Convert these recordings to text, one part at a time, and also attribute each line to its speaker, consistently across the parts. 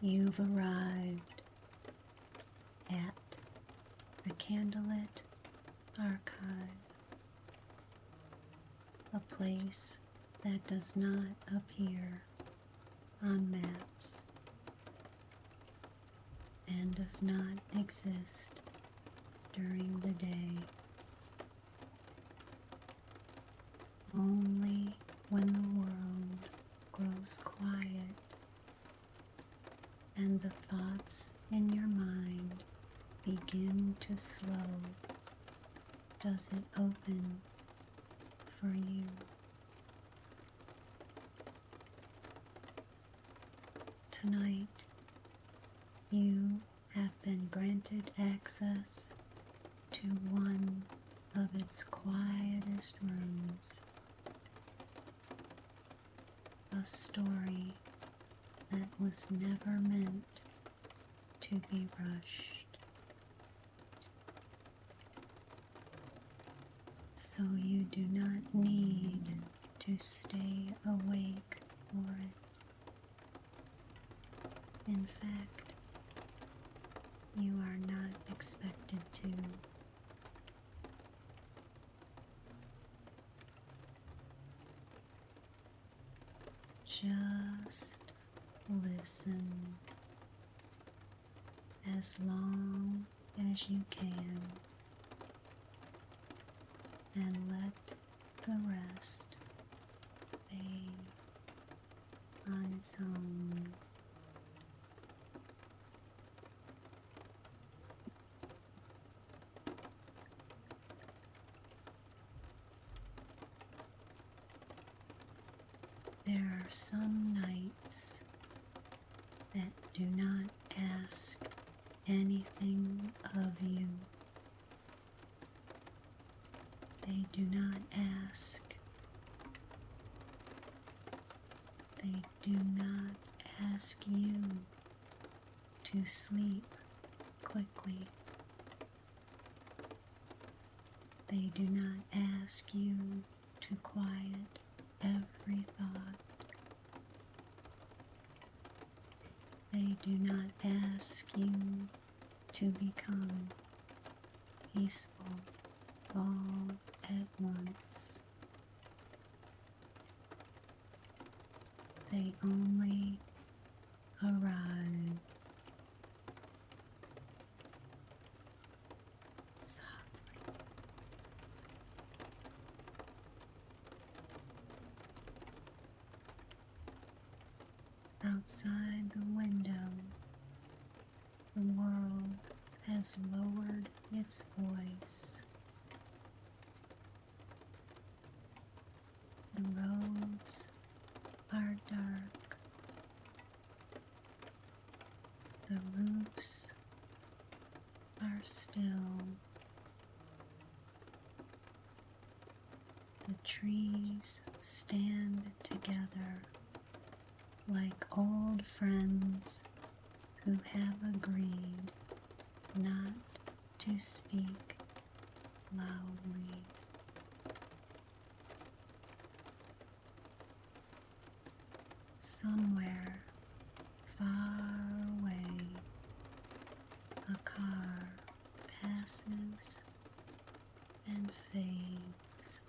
Speaker 1: You've arrived at the Candlelit Archive, a place that does not appear on maps and does not exist during the day. Only when the world grows quiet and the thoughts in your mind begin to slow does it open for you. Tonight, you have been granted access to one of its quietest rooms, a story that was never meant to be rushed. So you do not need to stay awake for it. In fact, you are not expected to. Just listen as long as you can and let the rest fade on its own. There are some nights that do not ask anything of you. They do not ask. They do not ask you to sleep quickly. They do not ask you to quiet every thought. They do not ask you to become peaceful all at once. They only arrive softly. Outside the window, the world has lowered its voice. The roads are dark. The roofs are still. The trees stand together like old friends who have agreed not to speak loudly. Somewhere far away, a car passes and fades.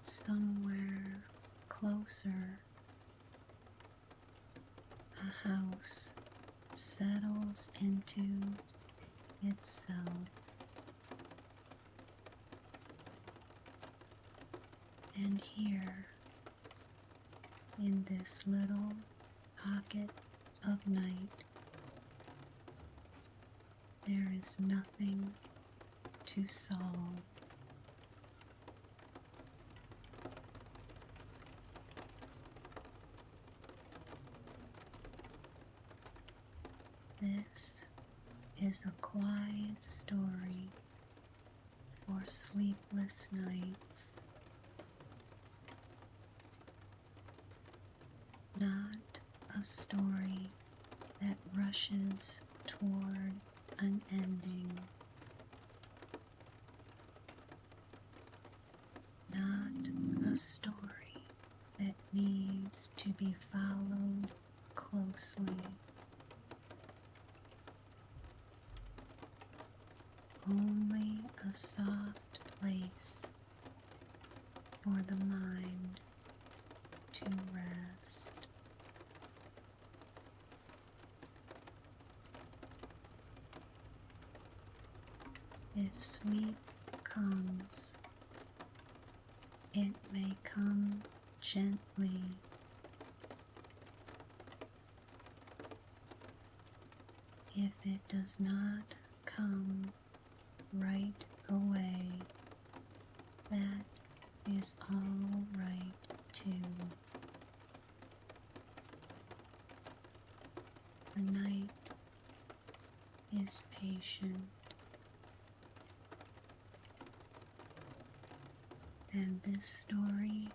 Speaker 1: Somewhere closer, a house settles into itself. And here, in this little pocket of night, there is nothing to solve. This is a quiet story for sleepless nights. Not a story that rushes toward an ending. Not a story that needs needs to be followed closely. Only a soft place for the mind to rest. If sleep comes, it may come gently. If it does not come right away, that is all right too. The night is patient, and this story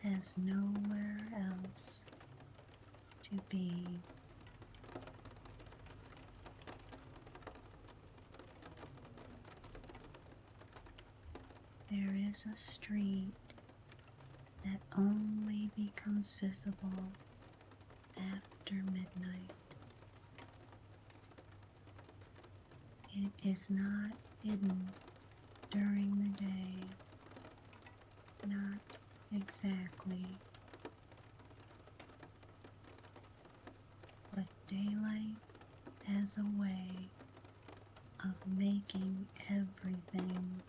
Speaker 1: has nowhere else to be. There is a street that only becomes visible after midnight. It is not hidden during the day, not exactly, but daylight has a way of making everything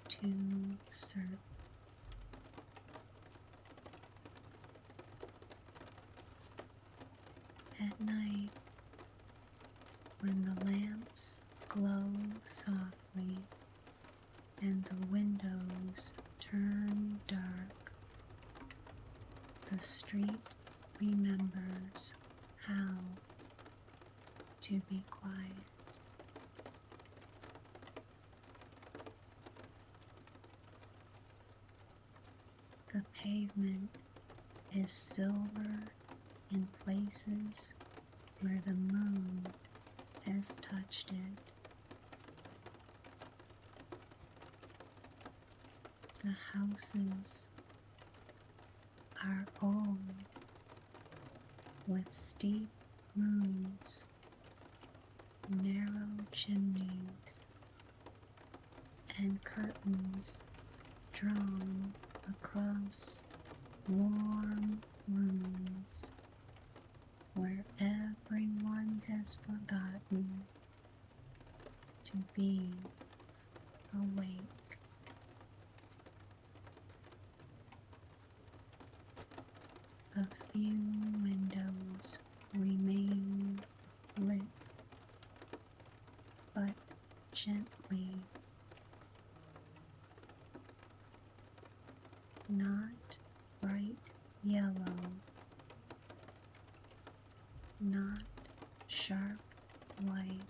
Speaker 1: too certain. At night, when the lamps glow softly and the windows turn dark, the street remembers how to be quiet. The pavement is silver in places where the moon has touched it. The houses are old, with steep roofs, narrow chimneys, and curtains drawn across warm rooms where everyone has forgotten to be awake. A few windows remain lit, but gently, not bright yellow, not sharp white,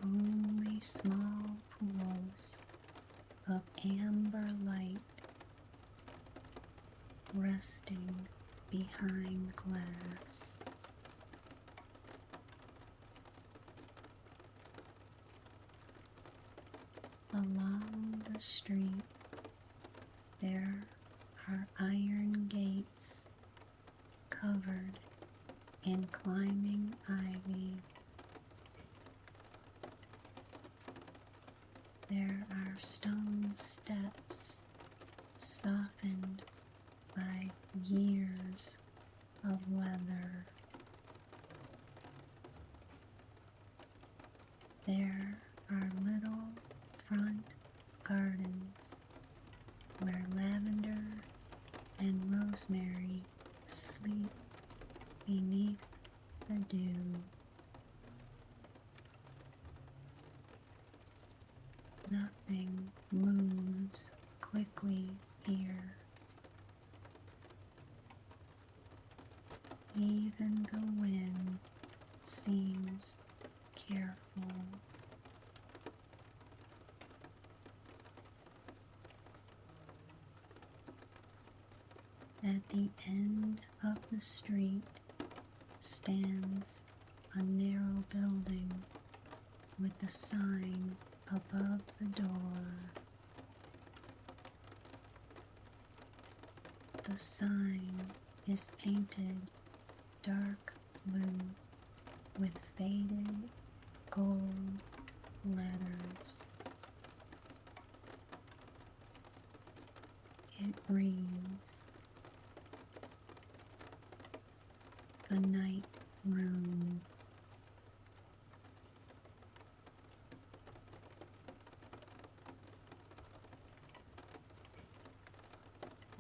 Speaker 1: only small pools of amber light resting behind glass. Along the street, there are iron gates covered in climbing ivy. There are stone steps softened by years of weather. There are little front gardens where lavender and rosemary sleep beneath the dew. Nothing moves quickly here. Even the wind seems careful. At the end of the street stands a narrow building with a sign above the door. The sign is painted dark blue with faded gold letters. It reads, "The Night Room."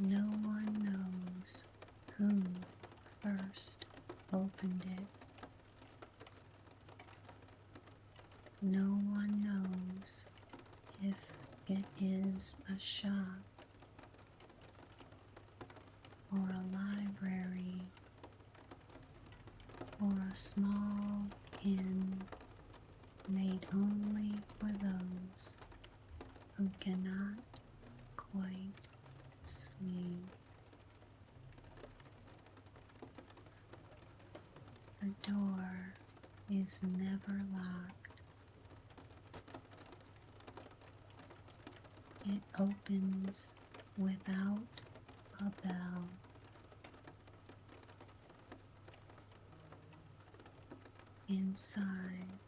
Speaker 1: No one knows who first opened it. No one knows if it is a shop or a library or a small inn made only for those who cannot quite sleep. The door is never locked. It opens without a bell. Inside,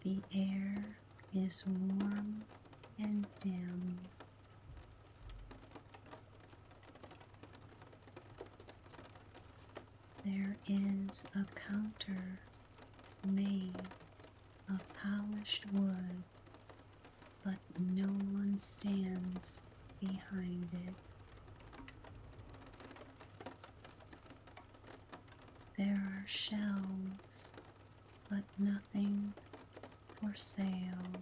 Speaker 1: the air is warm and dim. There is a counter made of polished wood, but no one stands behind it. There are shelves, but nothing for sale.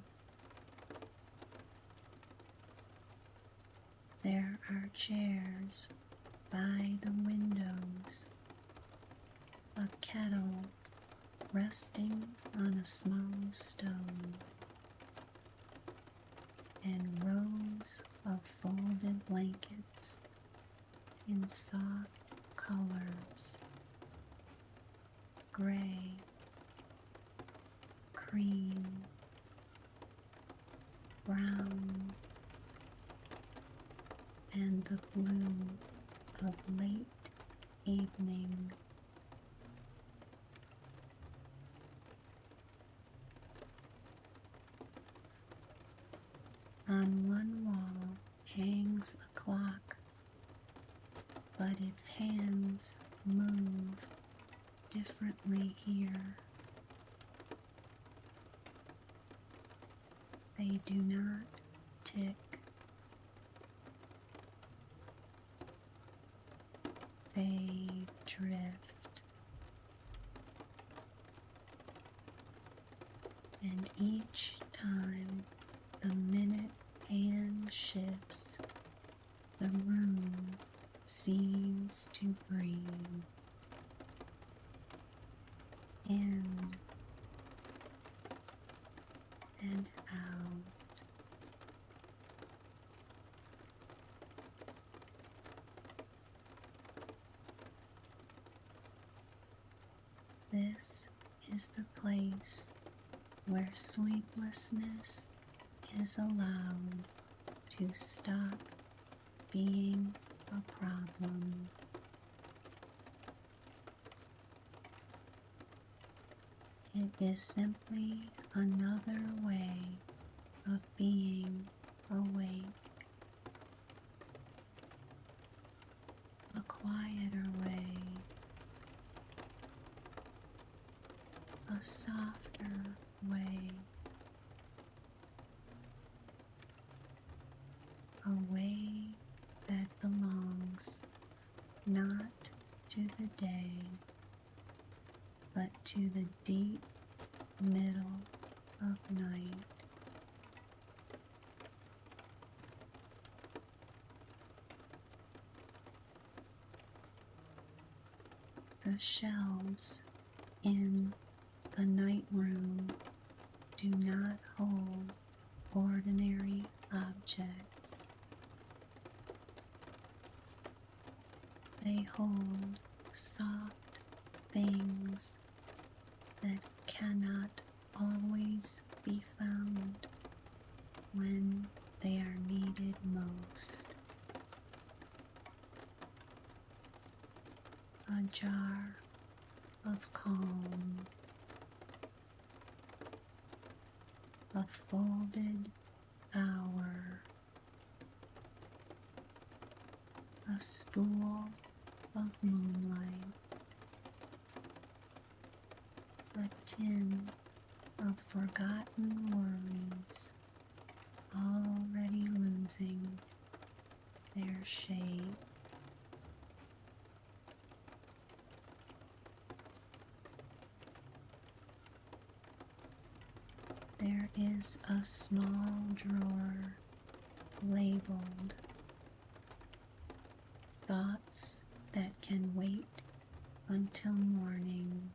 Speaker 1: There are chairs by the windows, a kettle resting on a small stone, and rows of folded blankets in soft colors: gray, cream, brown, and the blue of late evening. On one wall hangs a clock, but its hands move differently here. They do not tick. They drift. And each time the minute hand shifts, the room seems to breathe in and out. This is the place where sleeplessness is allowed to stop being a problem. It is simply another way of being awake, a quieter way, a softer way, a way that belongs not to the day, but to the deep middle of night. The shelves in the night room do not hold ordinary objects. They hold soft things that cannot always be found when they are needed most. a jar of calm, a folded hour, a spool of moonlight, a tin of forgotten worries already losing their shape. There is a small drawer labeled Thoughts That Can Wait Until Morning.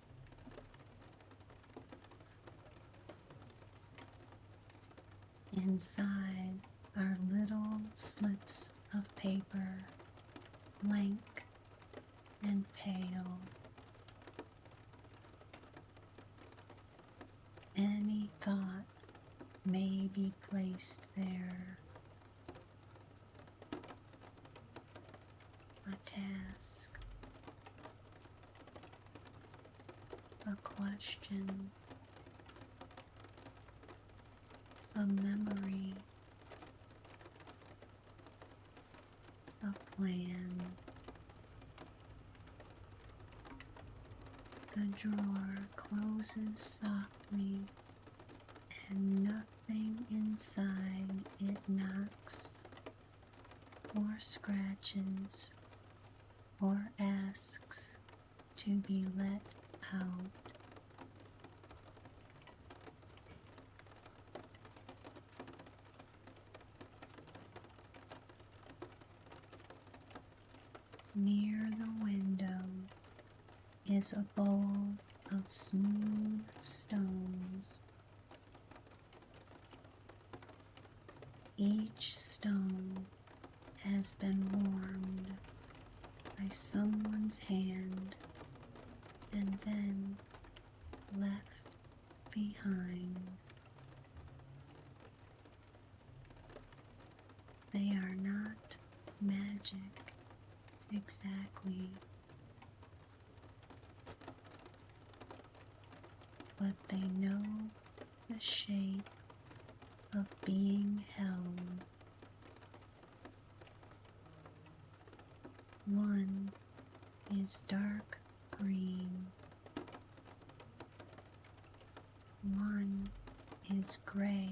Speaker 1: Inside are little slips of paper, blank and pale. Any thought may be placed there. A task, a question, a memory, a plan. The drawer closes softly and nothing inside it knocks or scratches or asks to be let out. Near the window is a bowl of smooth stones. Each stone has been warmed by someone's hand and then left behind. They are not magic exactly, but they know the shape of being held. One is dark green. One is gray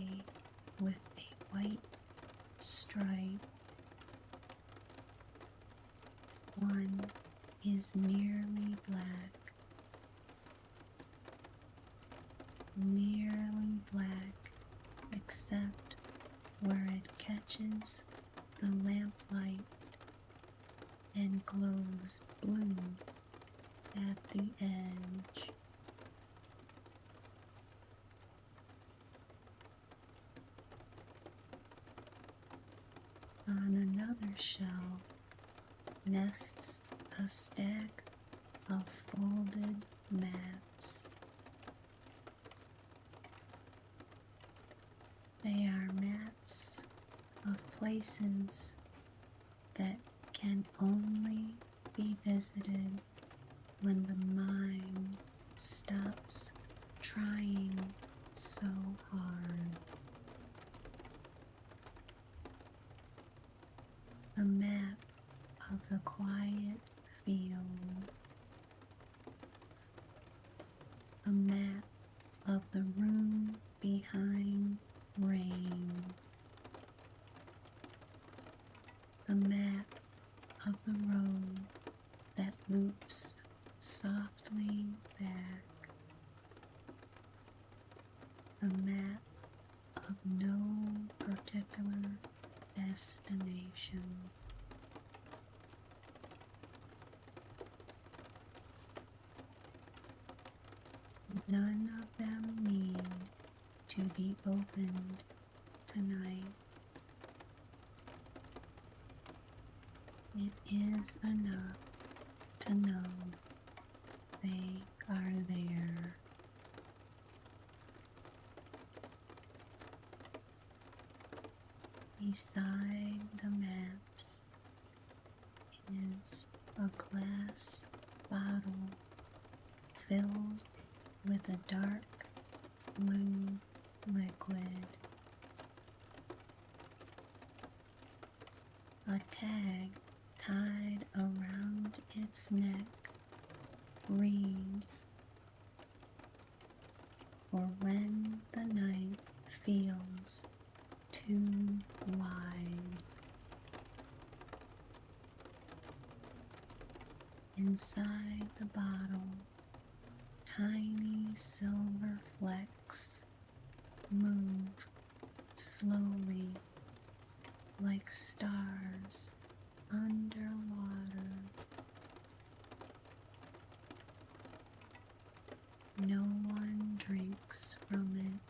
Speaker 1: with a white stripe. One is nearly black. Nearly black except where it catches the lamplight and glows blue at the edge. On another shelf nests a stack of folded maps. They are maps of places that can only be visited when the mind stops trying so hard. The map of the quiet field. A map of the room behind rain. The map of the road that loops softly back. The map of no particular destination. None of them need to be opened tonight. It is enough to know they are there. Beside the maps is a glass bottle filled with a dark blue liquid. A tag tied around its neck reads, "For when the night feels too wide." Inside the bottle, tiny silver flecks move slowly like stars underwater. No one drinks from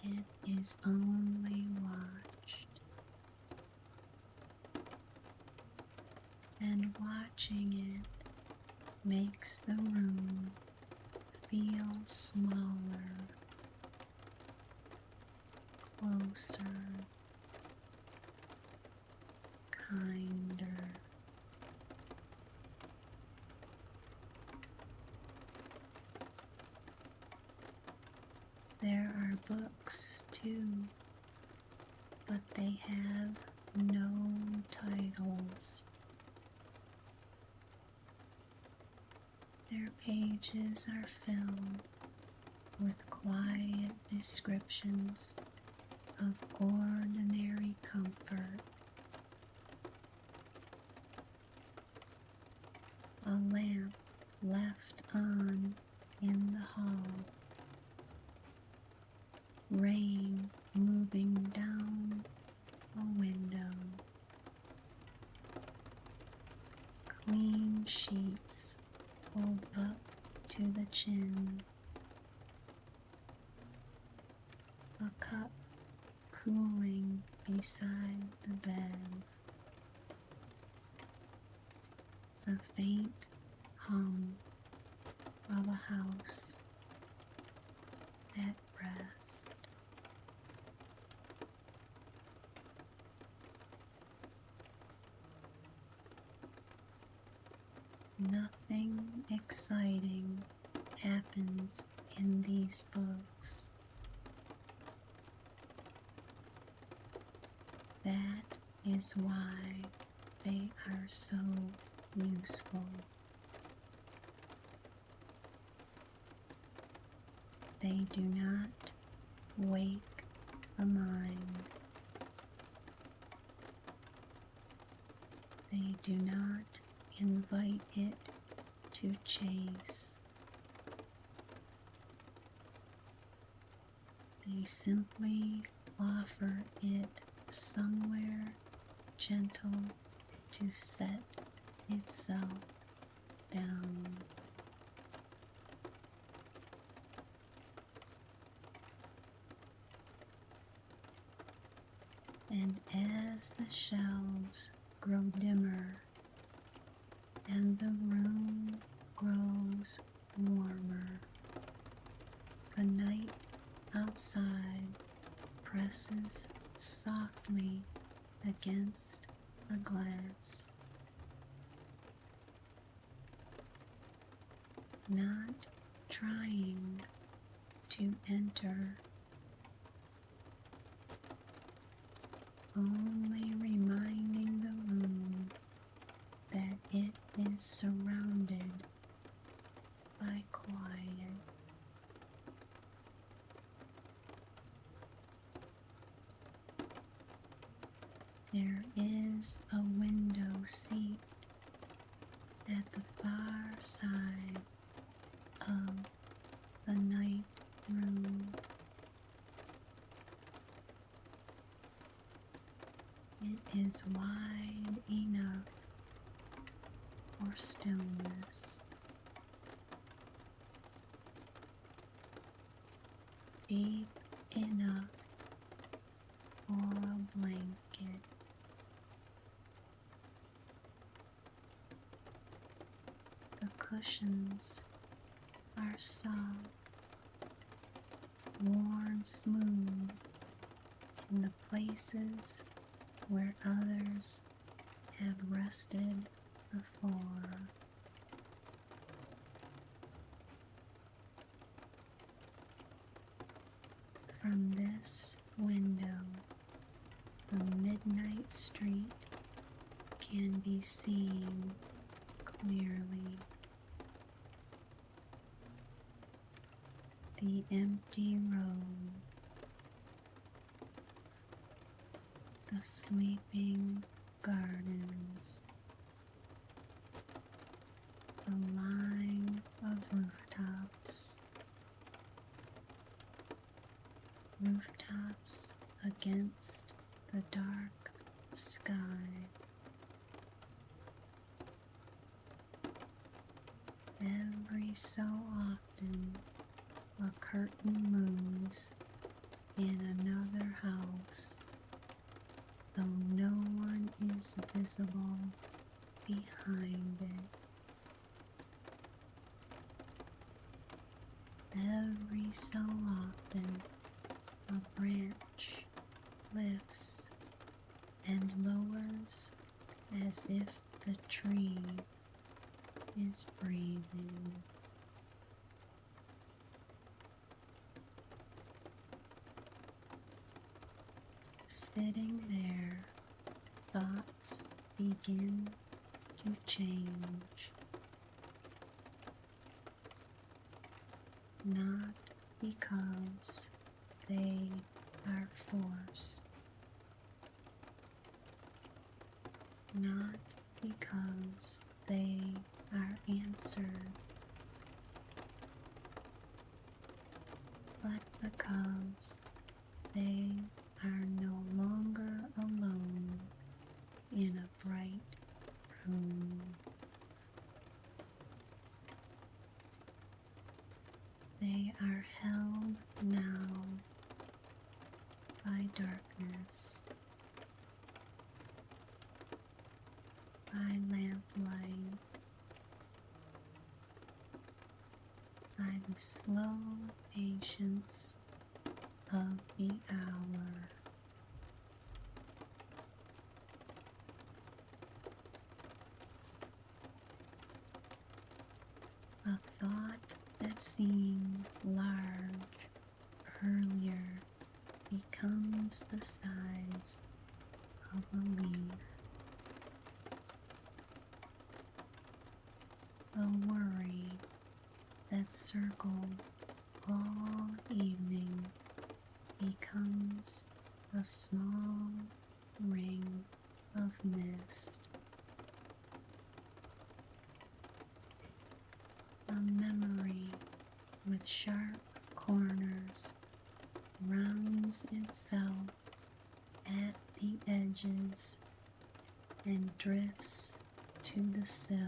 Speaker 1: it. It is only watched. And watching it makes the room feel smaller, closer, kinder. There are books too, but they have no titles. Their pages are filled with quiet descriptions of ordinary comfort. A lamp left on in the hall. Rain moving down a window. Clean sheets pulled up to the chin. A cup cooling beside the bed. The faint hum of a house at rest. Nothing exciting happens in these books. That is why they are so useful. They do not wake the mind. They do not invite it to chase. They simply offer it somewhere gentle to set itself down. And as the shelves grow dimmer and the room grows warmer, the night outside presses softly against the glass. Not trying to enter, only reminding the room that it is surrounded by quiet. There is a window seat at the far side of the night room. It is wide enough for stillness, deep enough for a blanket. The cushions are soft, worn smooth in the places where others have rested before. From this window, the midnight street can be seen clearly. The empty road, the sleeping gardens, the line of rooftops against the dark sky. Every so often, a curtain moves in another house, though no one is visible behind it. Every so often, a branch lifts and lowers as if the tree is breathing. Sitting there, thoughts begin to change, not because they are forced, not because they are answered, but because they are no longer alone in a bright room. They are held now by darkness, by lamplight, by the slow patience of the hour. A thought that seemed large earlier becomes the size of a leaf. A worry that circled all evening becomes a small ring of mist. A memory with sharp corners rounds itself at the edges and drifts to the sill.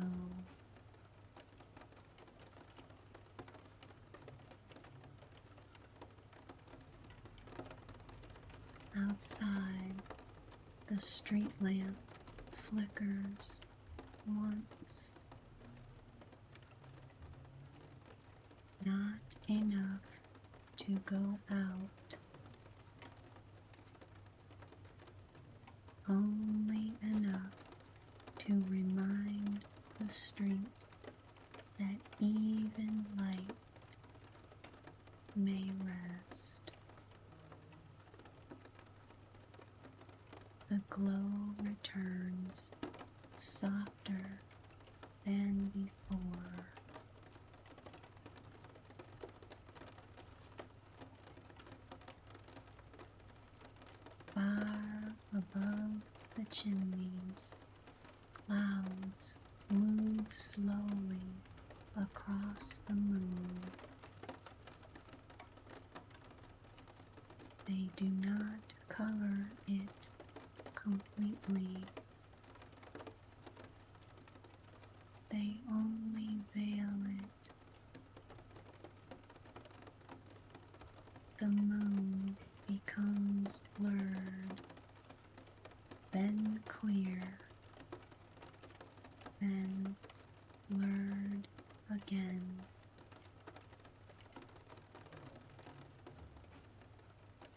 Speaker 1: Outside, the street lamp flickers once. Not enough to go out, only enough to remind the street that even light may rest. The glow returns softer than before. Far above the chimneys, clouds move slowly across the moon. They do not cover it completely. They only veil it. The moon becomes blurred, then clear, then blurred again.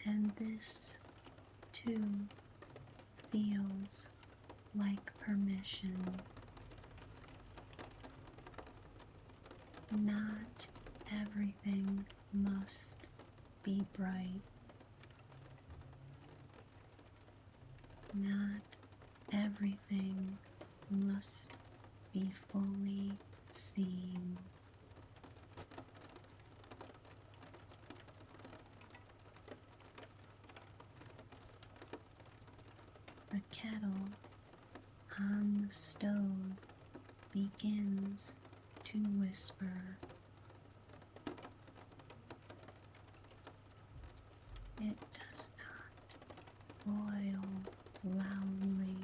Speaker 1: And this, too, feels like permission. Not everything must be bright. Not everything must be fully seen. The kettle on the stove begins to whisper. It does not boil loudly.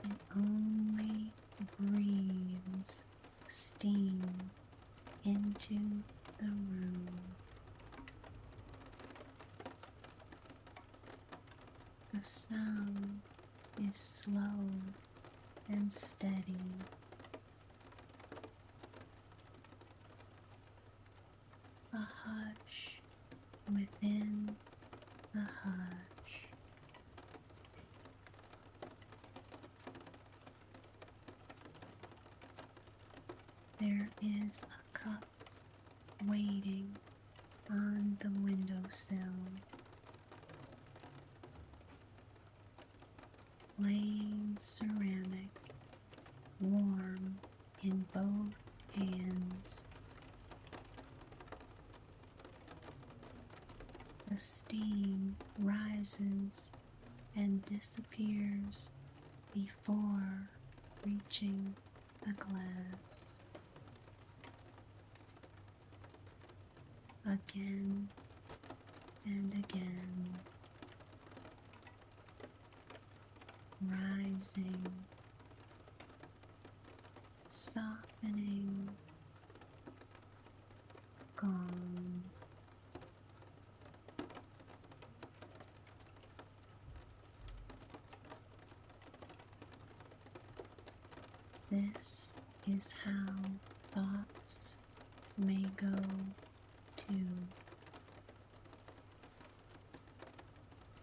Speaker 1: It only breathes steam into the room. The sound is slow and steady. A hush within the hush. There is a cup waiting on the windowsill. Plain ceramic, warm in both hands. The steam rises and disappears before reaching the glass. Again and again, rising, softening, gone. This is how thoughts may go too.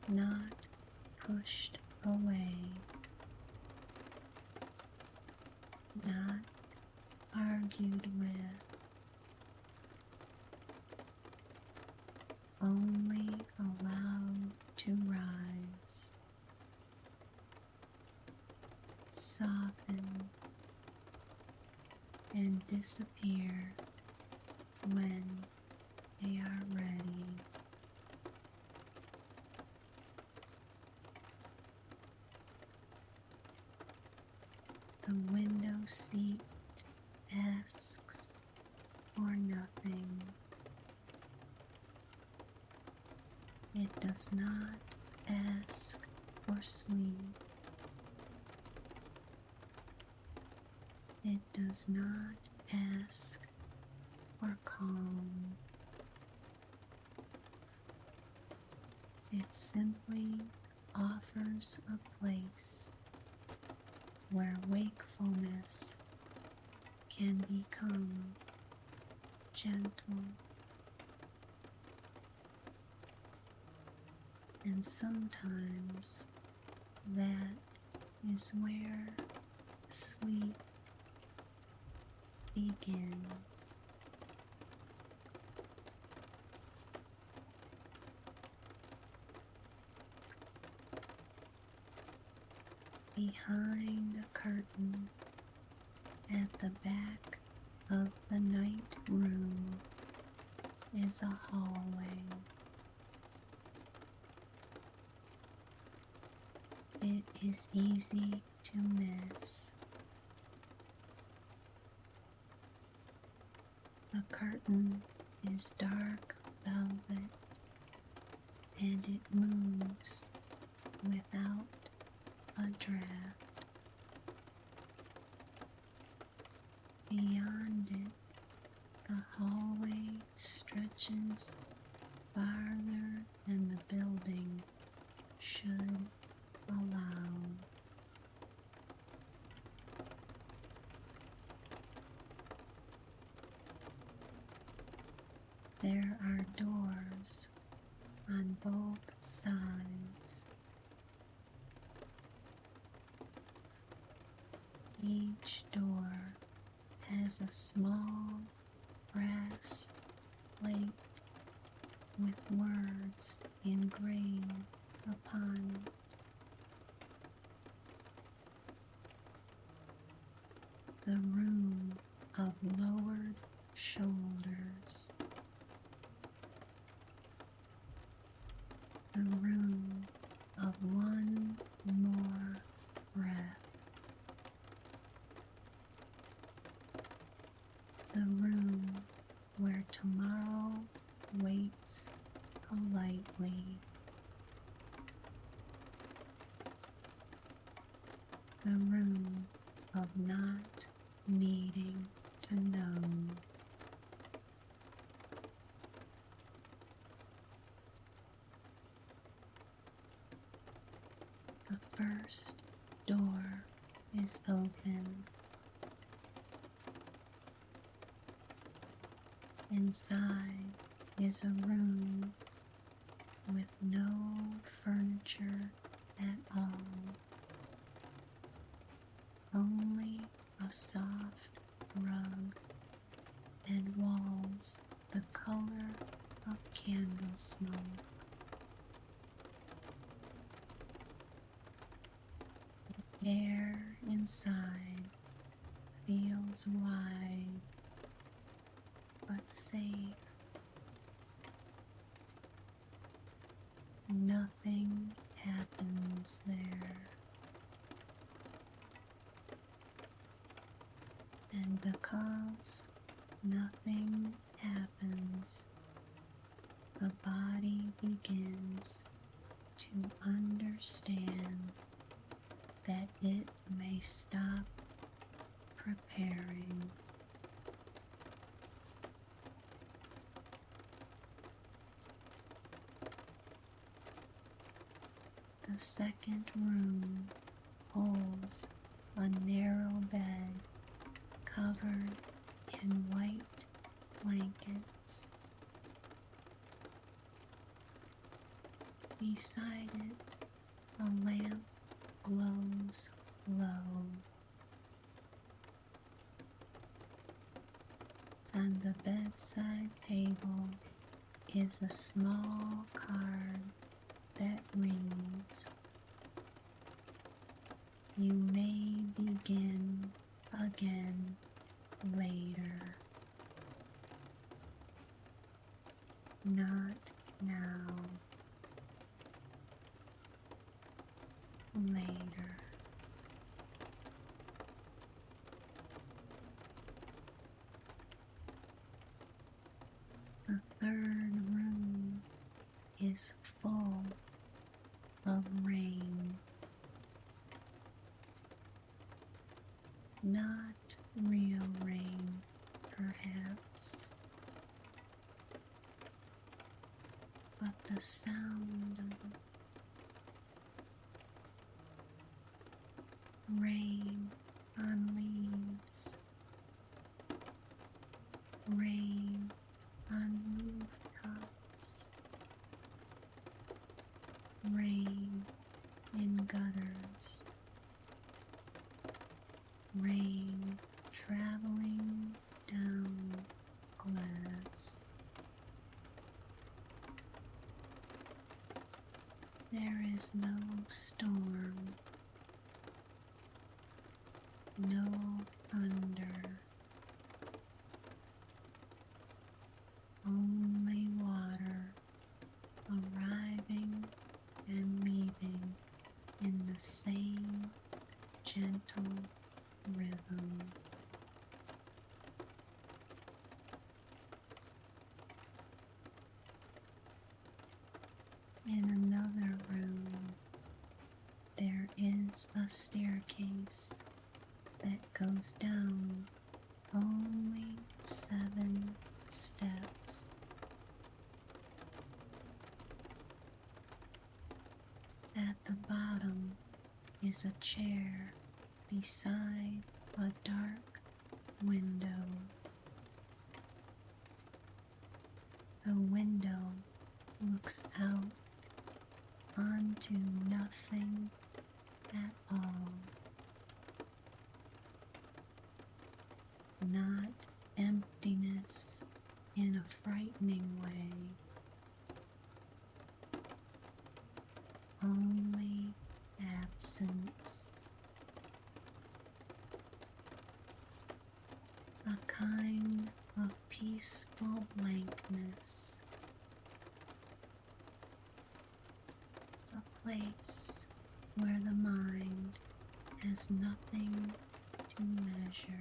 Speaker 1: Not pushed away, not argued with, only allowed to rise, soften, and disappear when they are ready. The window seat asks for nothing. It does not ask for sleep. It does not ask for calm. It simply offers a place where wakefulness can become gentle. And sometimes that is where sleep begins. Behind a curtain at the back of the night room is a hallway. It is easy to miss. The curtain is dark velvet and it moves without a draft. Beyond it, the hallway stretches farther than the building should allow. There are doors on both sides. Each door has a small brass plate with words engraved upon it. The room of lowered shoulders. The room of one more breath. The room where tomorrow waits politely. The room of not needing to know. The first door is open. Inside is a room with no furniture at all, only a soft rug and walls the color of candle smoke. The air inside feels wide but safe. Nothing happens there. And because nothing happens, the body begins to understand that it may stop preparing. The second room holds a narrow bed covered in white blankets. Beside it, a lamp glows low. On the bedside table is a small card that reads, "You may begin again later. Not now. Later." The third room is full of rain. Not real rain, perhaps, but the sound of it. Rain on leaves. Rain on rooftops. Rain in gutters. Rain traveling down glass. There is no storm, no thunder, only water arriving and leaving in the same gentle rhythm. In another room, there is a staircase that goes down only 7 steps. At the bottom is a chair beside a dark window. The window looks out onto nothing at all. peaceful blankness, a place where the mind has nothing to measure.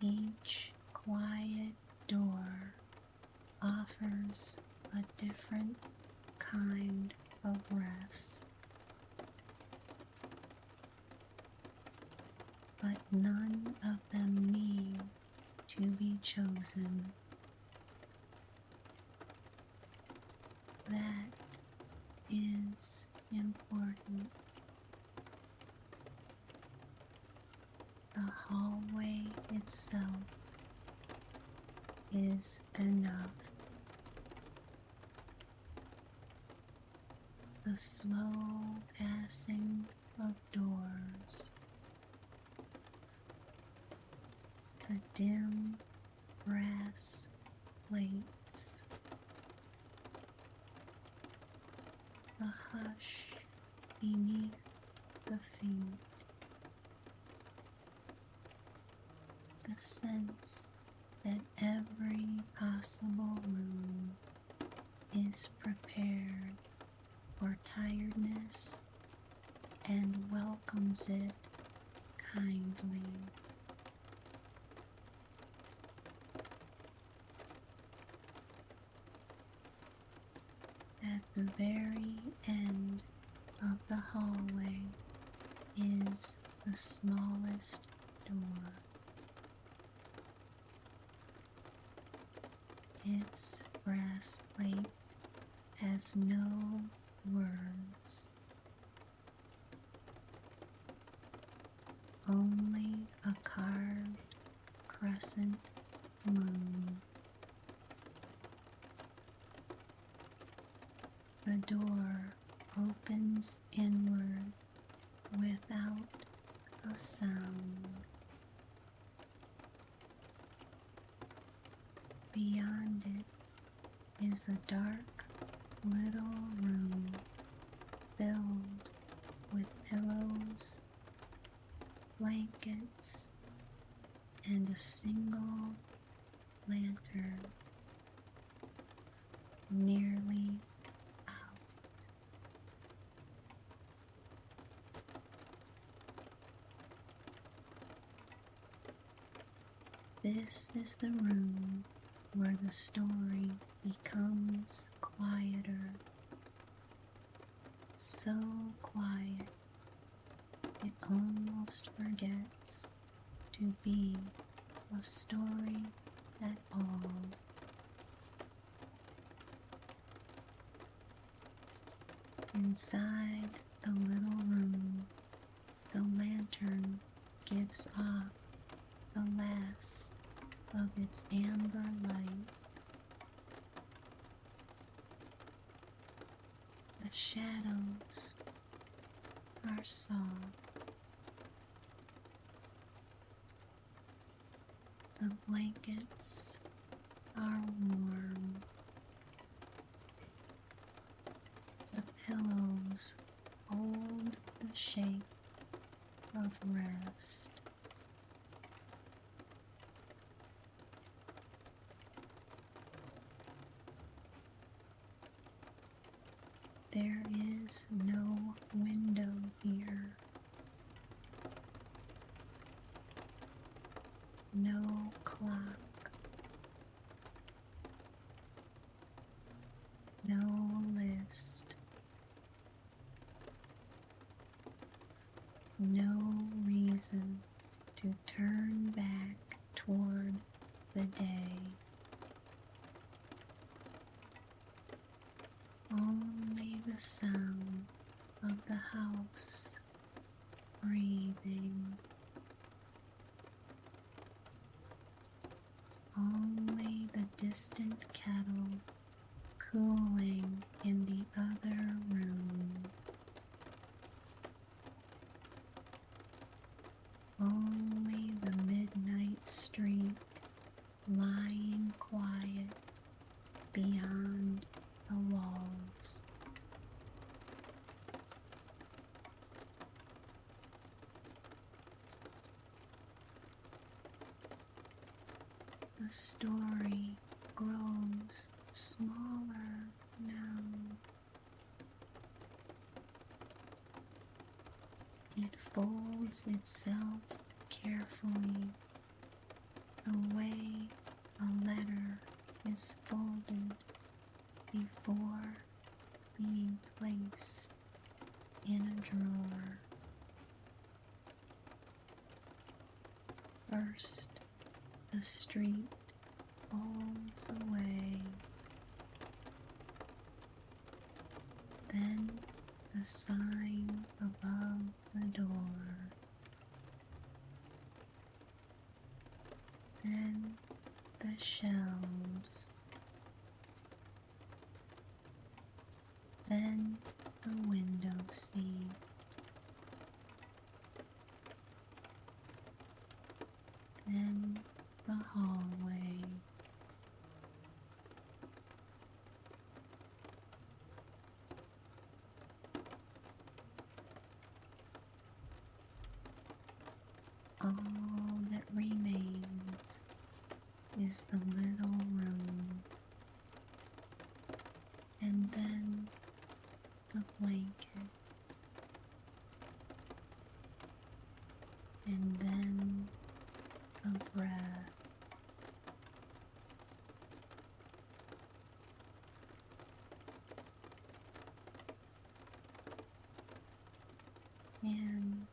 Speaker 1: Each quiet door offers a different kind of rest, but none of them need to be chosen. That is important. The hallway itself is enough. The slow passing of doors, the dim brass plates, the hush beneath the feet, the sense that every possible room is prepared for tiredness and welcomes it kindly. At the very end of the hallway is the smallest door. Its brass plate has no words, only a carved crescent moon. The door opens inward without a sound. Beyond it is a dark little room filled with pillows, blankets, and a single lantern nearly out. This is the room where the story becomes quieter, so quiet it almost forgets to be a story at all. Inside the little room, the lantern gives off the last of its amber light. The shadows are soft. The blankets are warm. The pillows hold the shape of rest. There is no window here, no clock, no list, no reason to turn back toward the day. Only the sound of the house breathing. Only the distant kettle cooling in the other room. Only the midnight street lying quiet beyond the walls. The story grows smaller now. It folds itself carefully, the way a letter is folded before being placed in a drawer. First, the street folds away, then the sign above the door, then the shelves, then the window seat, then the hallway, all that remains is the little room, and then the blanket, and then the breath. In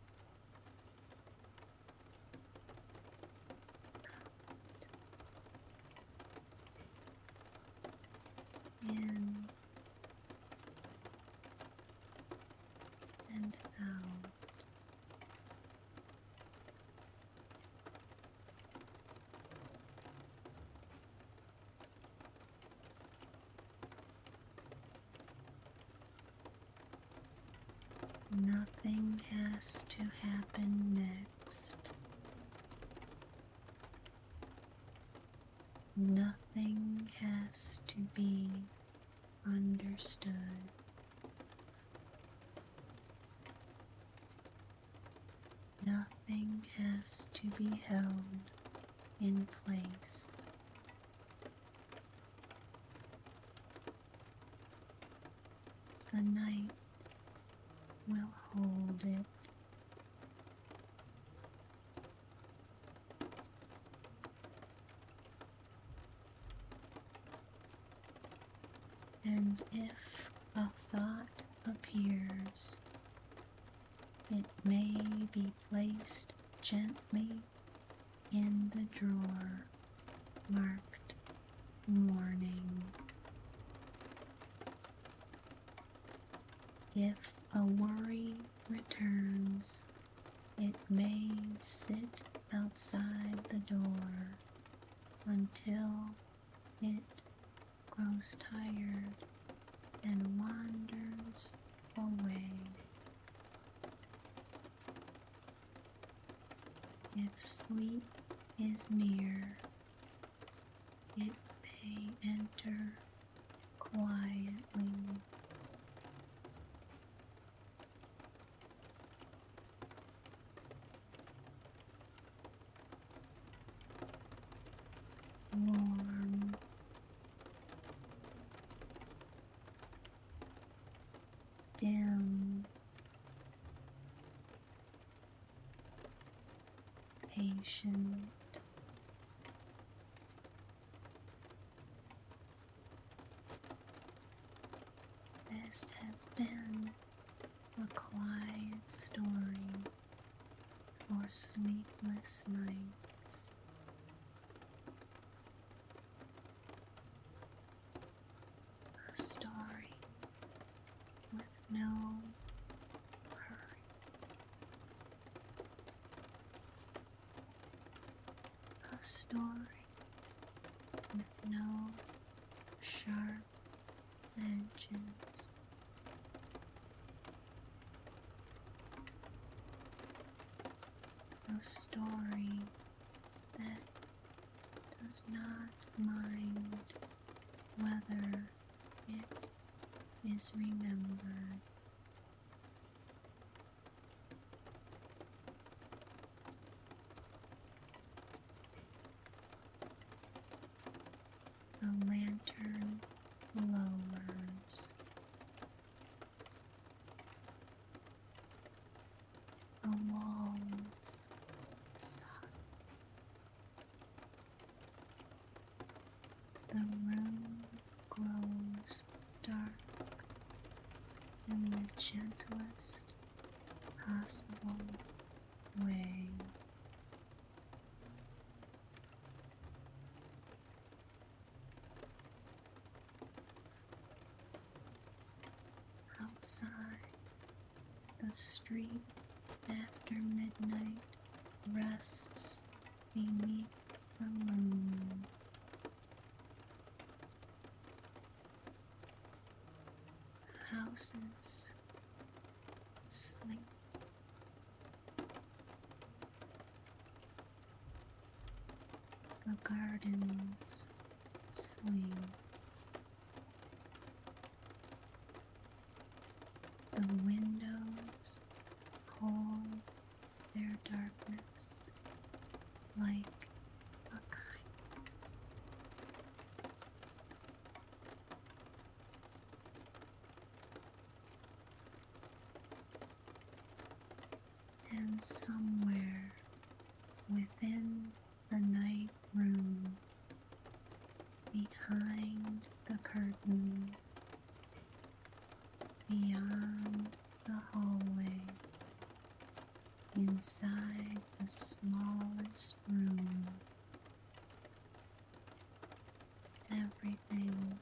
Speaker 1: in and out. Nothing has to happen next. Nothing has to be understood. Nothing has to be held in place. The night will hold it. And if a thought appears, it may be placed gently in the drawer marked morning. If a worry returns, it may sit outside the door until it grows tired and wanders away. If sleep is near, it may enter quietly. Warm, dim, patient, this has been a quiet story for sleepless nights. A story with no hurry. A story with no sharp edges. A story that does not mind whether it is remembered. The room grows dark in the gentlest possible way. Outside, the street after midnight rests beneath the moon. Houses sleep. The gardens sleep. The windows hold their darkness like a kindness. And somewhere within the night room, behind the curtain, beyond the hallway, inside the smallest room, everything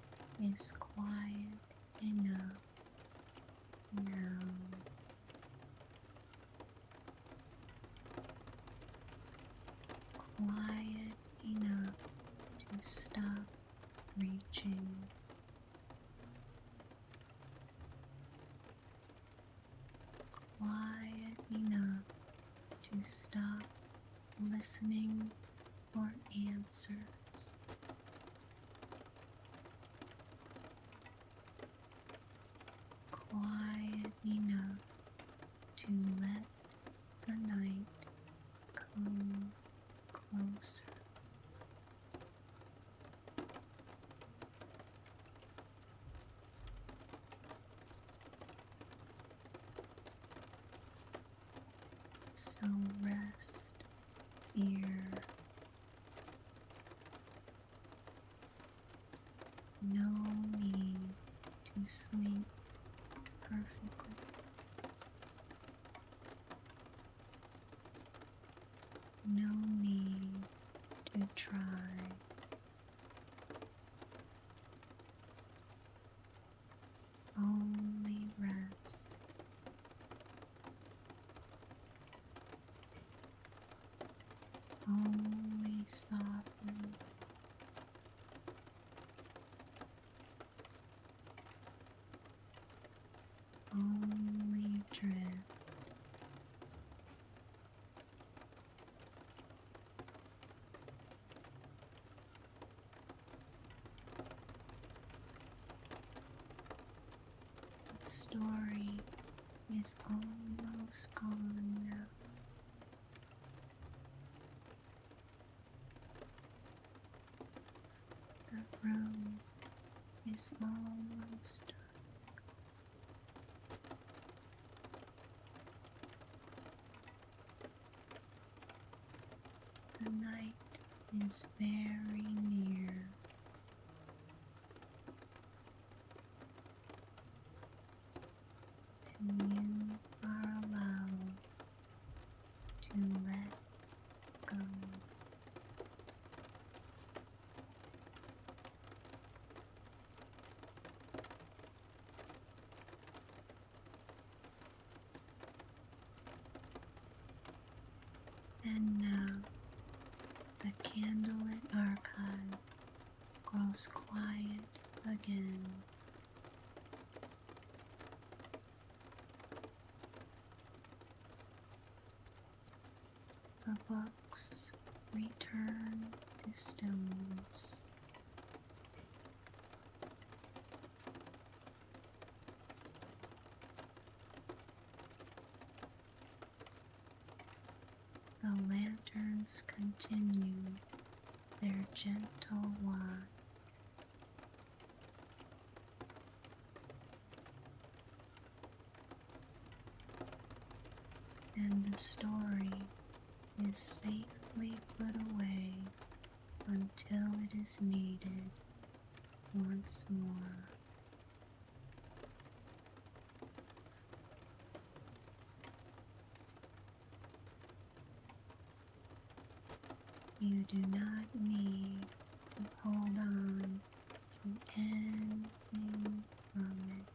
Speaker 1: is quiet enough now. Quiet enough to stop reaching. Quiet enough to stop listening for answers. Quiet enough to let the night come closer. So rest here. No need to sleep perfectly. No need to try. Only rest. Only soften. Only drift. The story is almost gone now. The room is almost dark. The night is very near. And you are allowed to let go. And now the Candlelit Archive grows quiet again. The books return to stillness. The lanterns continue their gentle walk. And the story is safely put away until it is needed once more. You do not need to hold on to anything from it.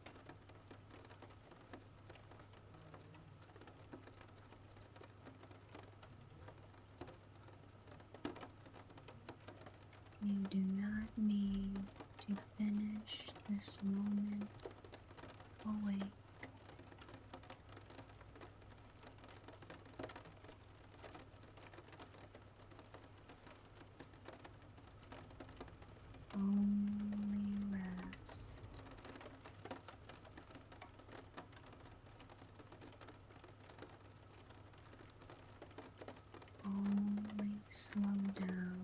Speaker 1: You do not need to finish this moment awake. Only rest. Only slow down.